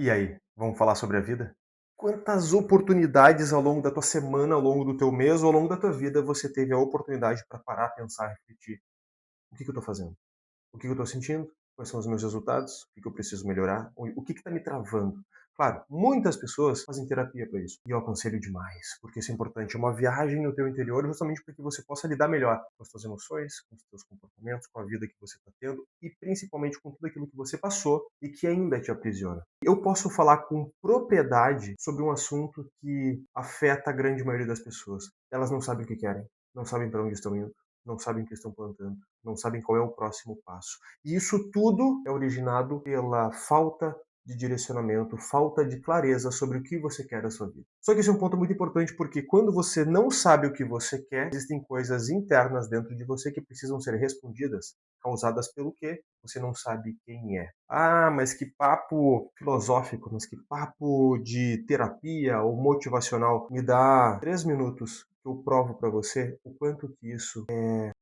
E aí, vamos falar sobre a vida? Quantas oportunidades ao longo da tua semana, ao longo do teu mês, ou ao longo da tua vida você teve a oportunidade para parar, pensar, refletir? O que eu estou fazendo? O que eu estou sentindo? Quais são os meus resultados? O que eu preciso melhorar? O que está me travando? Claro, muitas pessoas fazem terapia para isso. E eu aconselho demais, porque isso é importante. É uma viagem no teu interior justamente para que você possa lidar melhor com as tuas emoções, com os teus comportamentos, com a vida que você está tendo e principalmente com tudo aquilo que você passou e que ainda te aprisiona. Eu posso falar com propriedade sobre um assunto que afeta a grande maioria das pessoas. Elas não sabem o que querem, não sabem para onde estão indo, não sabem o que estão plantando, não sabem qual é o próximo passo. E isso tudo é originado pela falta de direcionamento, falta de clareza sobre o que você quer da sua vida. Só que esse é um ponto muito importante porque quando você não sabe o que você quer, existem coisas internas dentro de você que precisam ser respondidas, causadas pelo quê? Você não sabe quem é. Ah, mas que papo filosófico, mas que papo de terapia ou motivacional. Me dá 3 minutos que eu provo para você o quanto que isso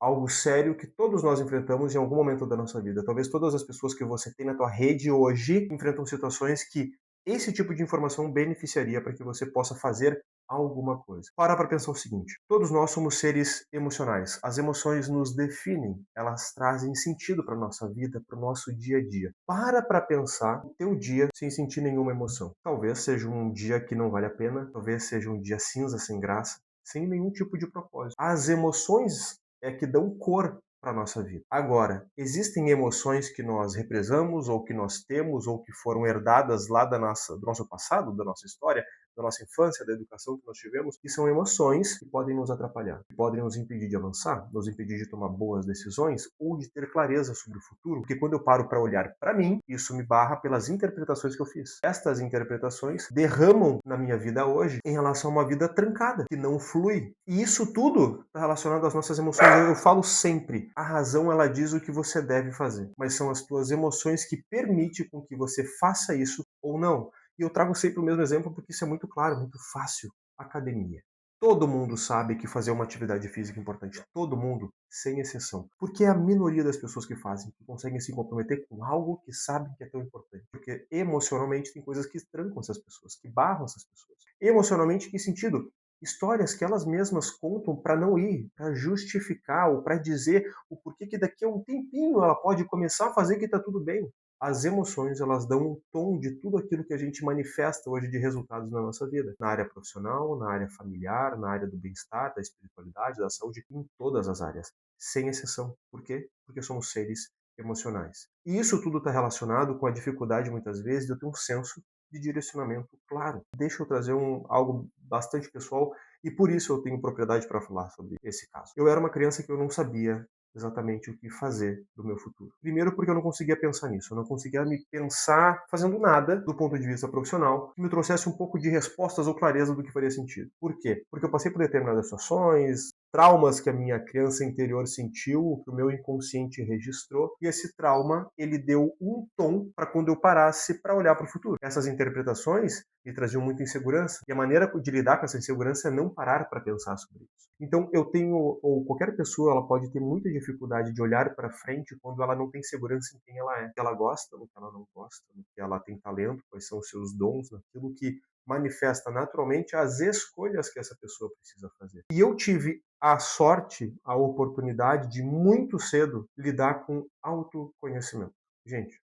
algo sério que todos nós enfrentamos em algum momento da nossa vida. Talvez todas as pessoas que você tem na tua rede hoje enfrentam situações que esse tipo de informação beneficiaria para que você possa fazer alguma coisa. Para pensar o seguinte: todos nós somos seres emocionais. As emoções nos definem, elas trazem sentido para nossa vida, para o nosso dia a dia. Para pensar o teu dia sem sentir nenhuma emoção. Talvez seja um dia que não vale a pena, talvez seja um dia cinza, sem graça, sem nenhum tipo de propósito. As emoções é que dão cor para a nossa vida. Agora, existem emoções que nós represamos, ou que nós temos, ou que foram herdadas lá do nosso passado, da nossa história, da nossa infância, da educação que nós tivemos, que são emoções que podem nos atrapalhar, que podem nos impedir de avançar, nos impedir de tomar boas decisões ou de ter clareza sobre o futuro, porque quando eu paro para olhar para mim, isso me barra pelas interpretações que eu fiz. Estas interpretações derramam na minha vida hoje em relação a uma vida trancada, que não flui. E isso tudo está relacionado às nossas emoções. Eu falo sempre, a razão ela diz o que você deve fazer, mas são as tuas emoções que permitem com que você faça isso ou não. E eu trago sempre o mesmo exemplo porque isso é muito claro, muito fácil. Academia. Todo mundo sabe que fazer uma atividade física é importante. Todo mundo, sem exceção. Porque é a minoria das pessoas que fazem, que conseguem se comprometer com algo que sabem que é tão importante. Porque emocionalmente tem coisas que trancam essas pessoas, que barram essas pessoas. Emocionalmente, que sentido? Histórias que elas mesmas contam para não ir, para justificar ou para dizer o porquê que daqui a um tempinho ela pode começar a fazer que está tudo bem. As emoções, elas dão um tom de tudo aquilo que a gente manifesta hoje de resultados na nossa vida, na área profissional, na área familiar, na área do bem-estar, da espiritualidade, da saúde, em todas as áreas, sem exceção. Por quê? Porque somos seres emocionais. E isso tudo está relacionado com a dificuldade, muitas vezes, de eu ter um senso de direcionamento claro. Deixa eu trazer algo bastante pessoal e por isso eu tenho propriedade para falar sobre esse caso. Eu era uma criança que eu não sabia exatamente o que fazer do meu futuro. Primeiro porque eu não conseguia pensar nisso, eu não conseguia me pensar fazendo nada do ponto de vista profissional que me trouxesse um pouco de respostas ou clareza do que faria sentido. Por quê? Porque eu passei por determinadas situações, traumas que a minha criança interior sentiu, que o meu inconsciente registrou, e esse trauma, ele deu um tom para quando eu parasse para olhar para o futuro. Essas interpretações me traziam muita insegurança, e a maneira de lidar com essa insegurança é não parar para pensar sobre isso. Então, eu tenho, ou qualquer pessoa, ela pode ter muita dificuldade de olhar para frente quando ela não tem segurança em quem ela é, o que ela gosta, no que ela não gosta, no que ela tem talento, quais são os seus dons, naquilo que manifesta naturalmente as escolhas que essa pessoa precisa fazer. E eu tive a sorte, a oportunidade de muito cedo lidar com autoconhecimento. Gente,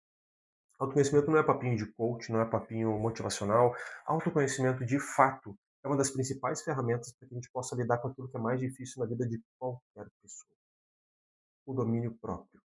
autoconhecimento não é papinho de coach, não é papinho motivacional. Autoconhecimento, de fato, é uma das principais ferramentas para que a gente possa lidar com aquilo que é mais difícil na vida de qualquer pessoa. O domínio próprio,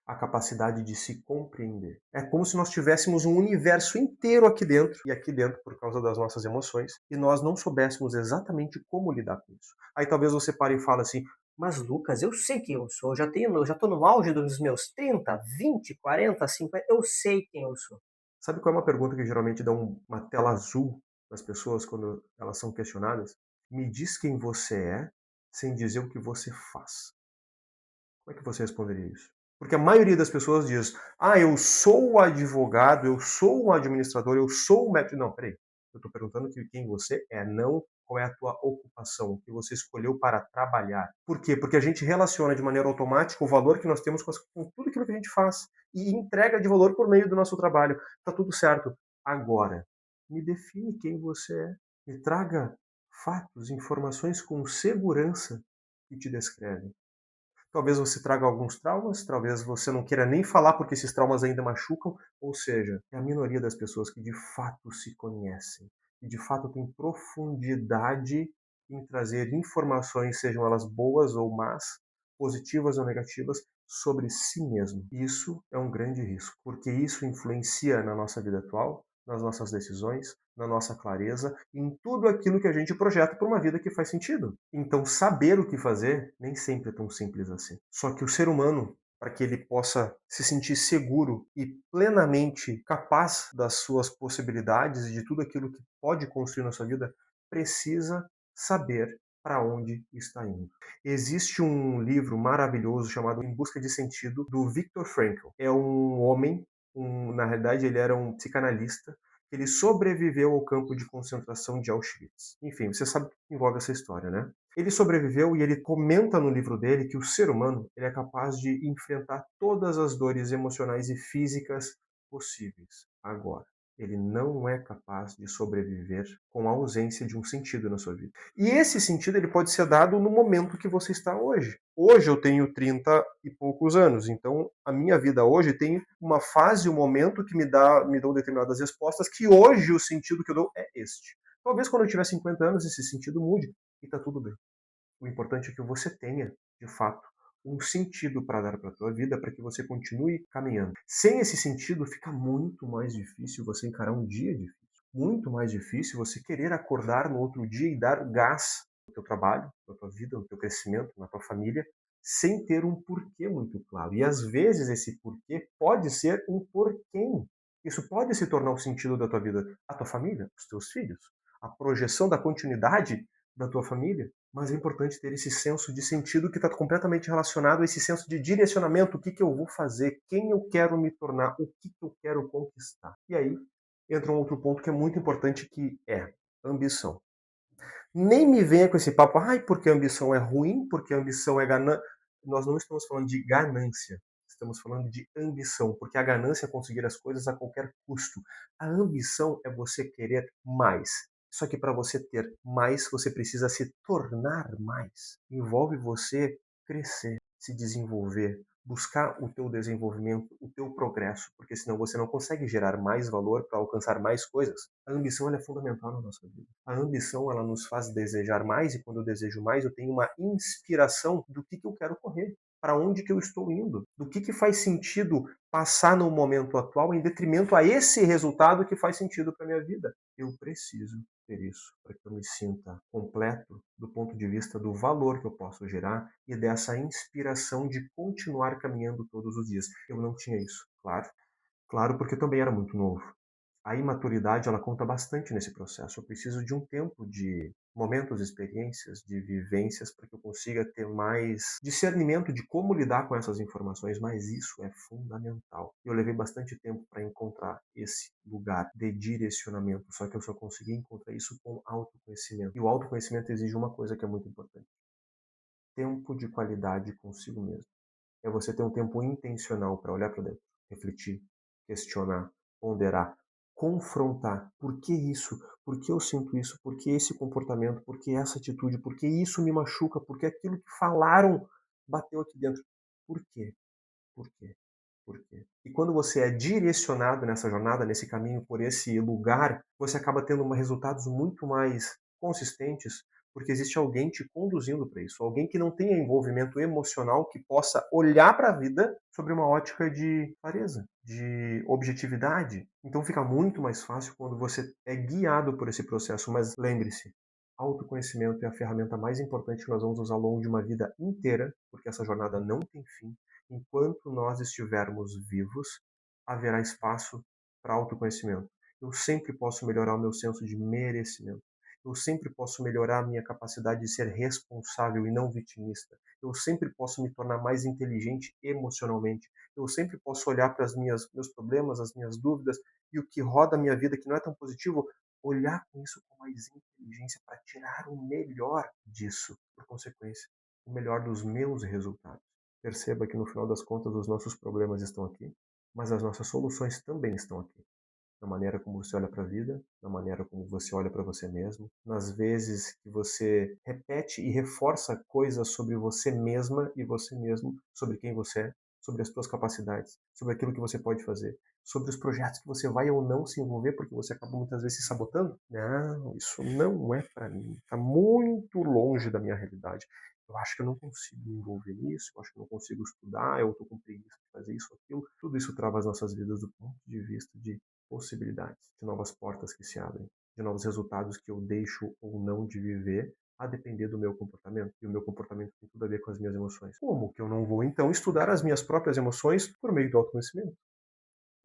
a capacidade de se compreender. É como se nós tivéssemos um universo inteiro aqui dentro, e aqui dentro por causa das nossas emoções, e nós não soubéssemos exatamente como lidar com isso. Aí talvez você pare e fale assim, Mas, Lucas, eu sei quem eu sou. Eu já tô no auge dos meus 30, 20, 40, 50. Eu sei quem eu sou. sabe qual é uma pergunta que geralmente dá uma tela azul nas pessoas quando elas são questionadas? Me diz quem você é, sem dizer o que você faz. Como é que você responderia isso? Porque a maioria das pessoas diz: ah, eu sou o advogado, eu sou o administrador, eu sou o médico. Não, peraí. Eu estou perguntando quem você é, não qual é a tua ocupação, o que você escolheu para trabalhar. Por quê? Porque a gente relaciona de maneira automática o valor que nós temos com tudo aquilo que a gente faz e entrega de valor por meio do nosso trabalho. Tá tudo certo. agora. Me define quem você é. Me traga fatos, informações com segurança que te descrevem. Talvez você traga alguns traumas, talvez você não queira nem falar porque esses traumas ainda machucam, ou seja, é a minoria das pessoas que de fato se conhecem, que de fato tem profundidade em trazer informações, sejam elas boas ou más, positivas ou negativas, sobre si mesmo. Isso é um grande risco, porque isso influencia na nossa vida atual, nas nossas decisões, na nossa clareza, em tudo aquilo que a gente projeta para uma vida que faz sentido. Então, saber o que fazer nem sempre é tão simples assim. Só que o ser humano, para que ele possa se sentir seguro e plenamente capaz das suas possibilidades e de tudo aquilo que pode construir na sua vida, precisa saber para onde está indo. Existe um livro maravilhoso chamado Em Busca de Sentido, do Viktor Frankl. É um homem, na realidade ele era um psicanalista, ele sobreviveu ao campo de concentração de Auschwitz. Enfim, você sabe que envolve essa história, né? Ele sobreviveu e ele comenta no livro dele que o ser humano ele é capaz de enfrentar todas as dores emocionais e físicas possíveis. Agora, ele não é capaz de sobreviver com a ausência de um sentido na sua vida. E esse sentido ele pode ser dado no momento que você está hoje. Hoje eu tenho 30 e poucos anos, então a minha vida hoje tem uma fase, um momento que me dão determinadas respostas que hoje o sentido que eu dou é este. Talvez quando eu tiver 50 anos esse sentido mude e está tudo bem. O importante é que você tenha, de fato, um sentido para dar para a tua vida, para que você continue caminhando. Sem esse sentido, fica muito mais difícil você encarar um dia difícil. Muito mais difícil você querer acordar no outro dia e dar gás no teu trabalho, na tua vida, no teu crescimento, na tua família, sem ter um porquê muito claro. E às vezes esse porquê pode ser um porquê. Isso pode se tornar o sentido da tua vida, a tua família, os teus filhos, a projeção da continuidade da tua família, mas é importante ter esse senso de sentido que está completamente relacionado a esse senso de direcionamento, o que, que eu vou fazer, quem eu quero me tornar, o que, que eu quero conquistar. E aí entra um outro ponto que é muito importante, que é ambição. Nem me venha com esse papo, ai, porque a ambição é ruim, porque a ambição é ganância. Nós não estamos falando de ganância, estamos falando de ambição, porque a ganância é conseguir as coisas a qualquer custo. A ambição é você querer mais. Só que para você ter mais, você precisa se tornar mais. Envolve você crescer, se desenvolver, buscar o teu desenvolvimento, o teu progresso, porque senão você não consegue gerar mais valor para alcançar mais coisas. A ambição ela é fundamental na nossa vida. A ambição ela nos faz desejar mais e quando eu desejo mais, eu tenho uma inspiração do que eu quero correr, para onde que eu estou indo, do que faz sentido passar no momento atual em detrimento a esse resultado que faz sentido para minha vida. Eu preciso ter isso para que eu me sinta completo do ponto de vista do valor que eu posso gerar e dessa inspiração de continuar caminhando todos os dias. Eu não tinha isso, claro. Claro, porque eu também era muito novo. A imaturidade, ela conta bastante nesse processo. Eu preciso de um tempo de momentos, experiências, de vivências para que eu consiga ter mais discernimento de como lidar com essas informações, mas isso é fundamental. Eu levei bastante tempo para encontrar esse lugar de direcionamento, só que eu só consegui encontrar isso com autoconhecimento. E o autoconhecimento exige uma coisa que é muito importante: tempo de qualidade consigo mesmo. É você ter um tempo intencional para olhar para dentro, refletir, questionar, ponderar, confrontar. Por que isso? Por que eu sinto isso? Por que esse comportamento? Por que essa atitude? Por que isso me machuca? Por que aquilo que falaram bateu aqui dentro? Por quê? Por quê? Por quê? E quando você é direcionado nessa jornada, nesse caminho, por esse lugar, você acaba tendo resultados muito mais consistentes, porque existe alguém te conduzindo para isso, alguém que não tenha envolvimento emocional, que possa olhar para a vida sobre uma ótica de clareza, de objetividade. Então fica muito mais fácil quando você é guiado por esse processo, mas lembre-se, autoconhecimento é a ferramenta mais importante que nós vamos usar ao longo de uma vida inteira, porque essa jornada não tem fim. Enquanto nós estivermos vivos, haverá espaço para autoconhecimento. Eu sempre posso melhorar o meu senso de merecimento. Eu sempre posso melhorar a minha capacidade de ser responsável e não vitimista. Eu sempre posso me tornar mais inteligente emocionalmente. Eu sempre posso olhar para meus problemas, as minhas dúvidas e o que roda a minha vida que não é tão positivo, olhar com isso com mais inteligência para tirar o melhor disso, por consequência, o melhor dos meus resultados. Perceba que no final das contas os nossos problemas estão aqui, mas as nossas soluções também estão aqui. na maneira como você olha para a vida, na maneira como você olha para você mesmo, nas vezes que você repete e reforça coisas sobre você mesma e você mesmo, sobre quem você é, sobre as suas capacidades, sobre aquilo que você pode fazer, sobre os projetos que você vai ou não se envolver, porque você acaba muitas vezes se sabotando. Não, isso não é para mim, está muito longe da minha realidade. Eu acho que eu não consigo me envolver nisso, eu acho que eu não consigo estudar, eu estou com preguiça de fazer isso ou aquilo. Tudo isso trava as nossas vidas do ponto de vista de possibilidades, de novas portas que se abrem, de novos resultados que eu deixo ou não de viver, a depender do meu comportamento. E o meu comportamento tem tudo a ver com as minhas emoções. Como que eu não vou, então, estudar as minhas próprias emoções por meio do autoconhecimento?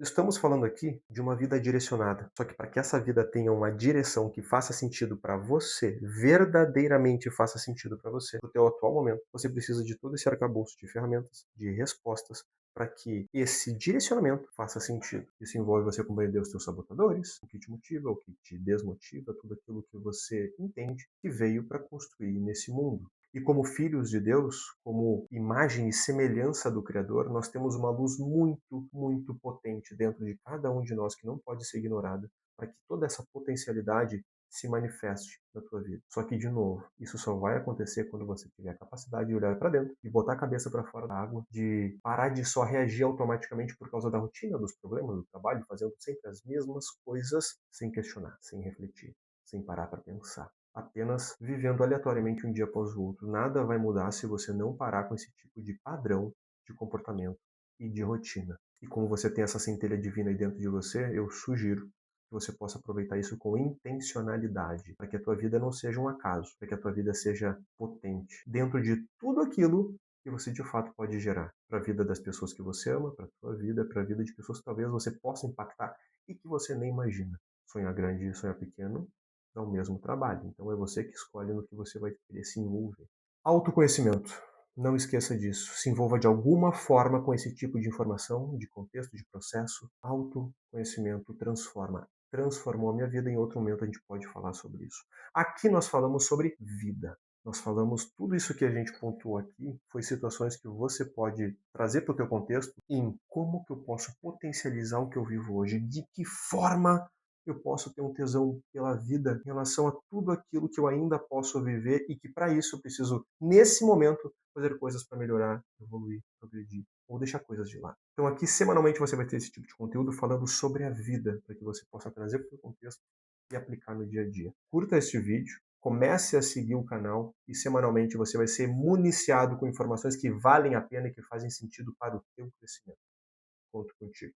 Estamos falando aqui de uma vida direcionada. Só que para que essa vida tenha uma direção que faça sentido para você, verdadeiramente faça sentido para você, no teu atual momento, você precisa de todo esse arcabouço de ferramentas, de respostas, para que esse direcionamento faça sentido. Isso envolve você compreender os teus sabotadores, o que te motiva, o que te desmotiva, tudo aquilo que você entende que veio para construir nesse mundo. E como filhos de Deus, como imagem e semelhança do Criador, nós temos uma luz muito, muito potente dentro de cada um de nós que não pode ser ignorada, para que toda essa potencialidade se manifeste na tua vida. Só que, de novo, isso só vai acontecer quando você tiver a capacidade de olhar para dentro, de botar a cabeça para fora da água, de parar de só reagir automaticamente por causa da rotina, dos problemas do trabalho, fazendo sempre as mesmas coisas sem questionar, sem refletir, sem parar para pensar, apenas vivendo aleatoriamente um dia após o outro. Nada vai mudar se você não parar com esse tipo de padrão de comportamento e de rotina. E como você tem essa centelha divina aí dentro de você, eu sugiro que você possa aproveitar isso com intencionalidade, para que a tua vida não seja um acaso, para que a tua vida seja potente, dentro de tudo aquilo que você de fato pode gerar para a vida das pessoas que você ama, para a tua vida, para a vida de pessoas que talvez você possa impactar e que você nem imagina. Sonhar grande e sonhar pequeno dá o mesmo trabalho. Então é você que escolhe no que você vai querer se envolver. Autoconhecimento. Não esqueça disso. Se envolva de alguma forma com esse tipo de informação, de contexto, de processo. Autoconhecimento transforma. Transformou a minha vida. Em outro momento a gente pode falar sobre isso. Aqui nós falamos sobre vida. Nós falamos tudo isso que a gente pontuou aqui, foi situações que você pode trazer para o teu contexto em como que eu posso potencializar o que eu vivo hoje, de que forma eu posso ter um tesão pela vida em relação a tudo aquilo que eu ainda posso viver e que para isso eu preciso, nesse momento, fazer coisas para melhorar, evoluir, progredir ou deixar coisas de lado. Então aqui semanalmente você vai ter esse tipo de conteúdo falando sobre a vida, para que você possa trazer para o contexto e aplicar no dia a dia. Curta este vídeo, comece a seguir o canal e semanalmente você vai ser municiado com informações que valem a pena e que fazem sentido para o teu crescimento. Conto contigo.